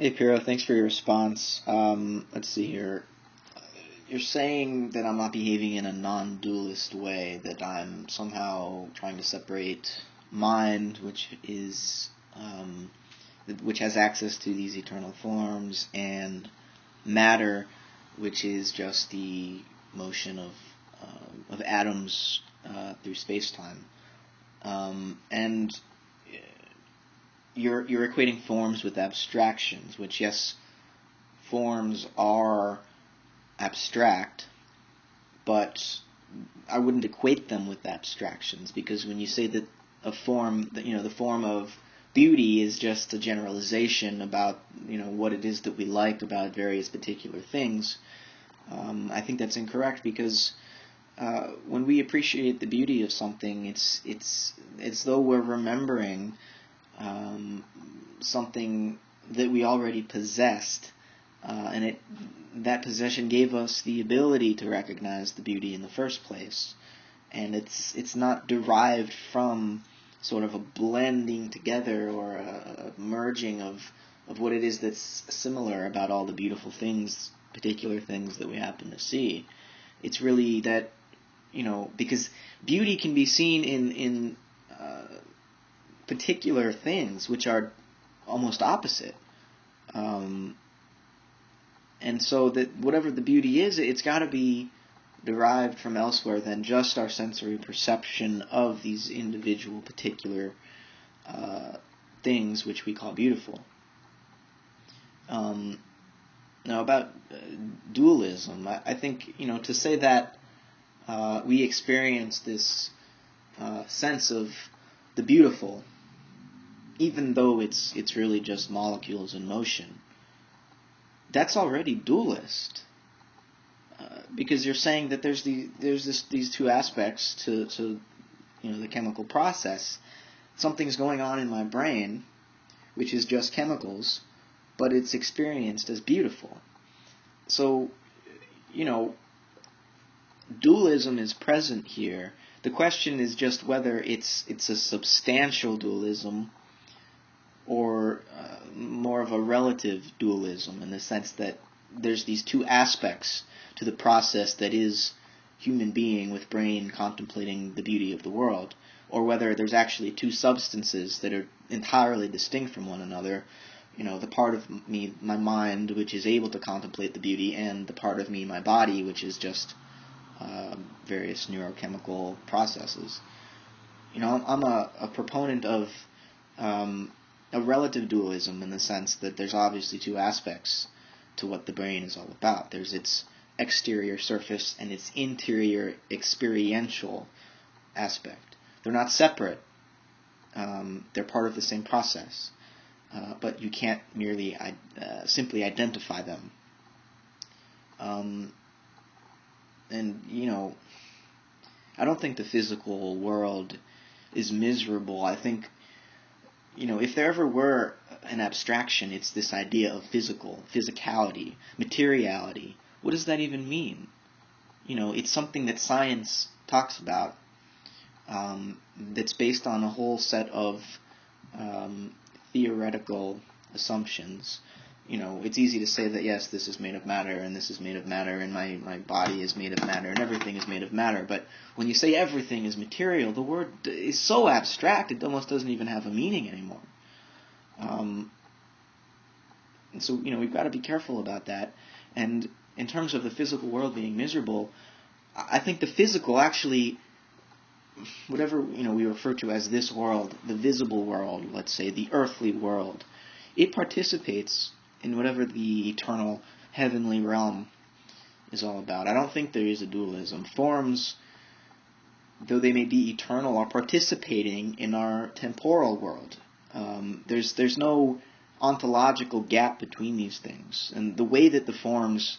Hey Pyrrho, thanks for your response. Let's see here. You're saying that I'm not behaving in a non-dualist way, that I'm somehow trying to separate mind, which has access to these eternal forms, and matter, which is just the motion of atoms through space-time. And you're equating forms with abstractions, which, yes, forms are abstract, but I wouldn't equate them with abstractions, because when you say that a form, the form of beauty is just a generalization about, what it is that we like about various particular things, I think that's incorrect, because when we appreciate the beauty of something, it's though we're remembering something that we already possessed, and that possession gave us the ability to recognize the beauty in the first place. And it's not derived from sort of a blending together or a merging of what it is that's similar about all the beautiful things, particular things that we happen to see. It's really that, because beauty can be seen in particular things which are almost opposite. And so that whatever the beauty is, it's got to be derived from elsewhere than just our sensory perception of these individual particular things which we call beautiful. Now about dualism, I think, to say that we experience this sense of the beautiful, even though it's really just molecules in motion, that's already dualist, because you're saying that there's these two aspects to the chemical process. Something's going on in my brain, which is just chemicals, but it's experienced as beautiful. So, dualism is present here. The question is just whether it's a substantial dualism or more of a relative dualism, in the sense that there's these two aspects to the process that is human being with brain contemplating the beauty of the world, or whether there's actually two substances that are entirely distinct from one another, the part of me, my mind, which is able to contemplate the beauty, and the part of me, my body, which is just various neurochemical processes. I'm a proponent of a relative dualism, in the sense that there's obviously two aspects to what the brain is all about. There's its exterior surface and its interior experiential aspect. They're not separate. They're part of the same process. But you can't merely simply identify them. And, I don't think the physical world is miserable. I think, if there ever were an abstraction, it's this idea of physicality, materiality. What does that even mean? It's something that science talks about, that's based on a whole set of theoretical assumptions. It's easy to say that, yes, this is made of matter, and this is made of matter, and my body is made of matter, and everything is made of matter. But when you say everything is material, the word is so abstract, it almost doesn't even have a meaning anymore. And so, we've got to be careful about that. And in terms of the physical world being miserable, I think the physical actually, whatever, we refer to as this world, the visible world, let's say, the earthly world, it participates in whatever the eternal heavenly realm is all about. I don't think there is a dualism. Forms, though they may be eternal, are participating in our temporal world. There's no ontological gap between these things. And the way that the forms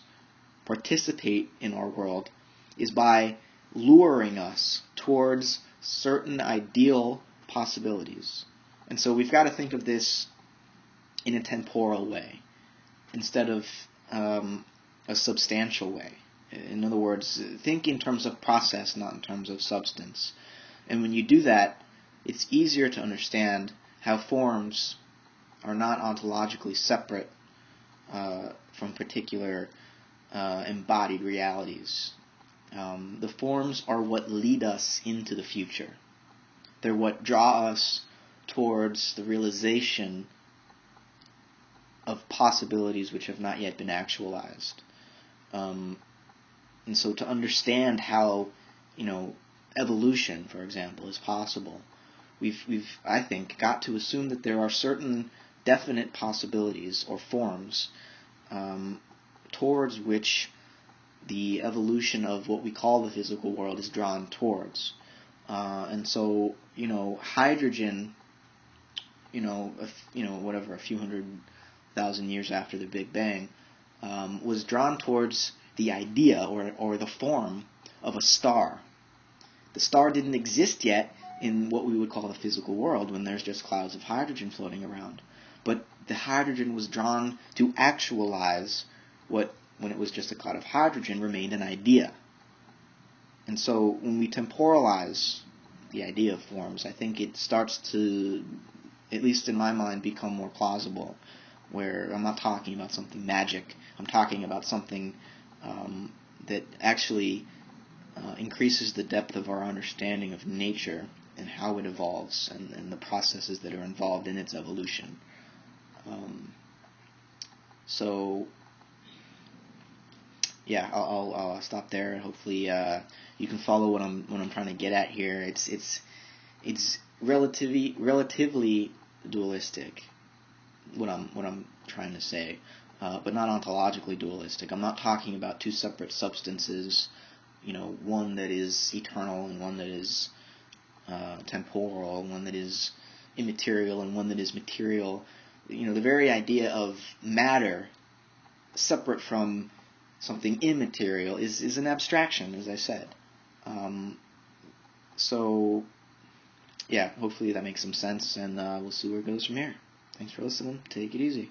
participate in our world is by luring us towards certain ideal possibilities. And so we've got to think of this in a temporal way instead of a substantial way. In other words, think in terms of process, not in terms of substance. And when you do that, it's easier to understand how forms are not ontologically separate from particular embodied realities. The forms are what lead us into the future. They're what draw us towards the realization of possibilities which have not yet been actualized. And so to understand how, evolution, for example, is possible, we've I think, got to assume that there are certain definite possibilities or forms towards which the evolution of what we call the physical world is drawn towards. And so, hydrogen, a few 100,000 years after the Big Bang, was drawn towards the idea or the form of a star. The star didn't exist yet in what we would call the physical world, when there's just clouds of hydrogen floating around. But the hydrogen was drawn to actualize what, when it was just a cloud of hydrogen, remained an idea. And so when we temporalize the idea of forms, I think it starts to, at least in my mind, become more plausible, where I'm not talking about something magic. I'm talking about something that actually increases the depth of our understanding of nature and how it evolves, and the processes that are involved in its evolution. I'll stop there. Hopefully, you can follow what I'm trying to get at here. It's relatively dualistic, what I'm trying to say, but not ontologically dualistic. I'm not talking about two separate substances, one that is eternal and one that is temporal, one that is immaterial and one that is material. The very idea of matter separate from something immaterial is an abstraction, as I said. Hopefully that makes some sense, and we'll see where it goes from here. Thanks for listening. Take it easy.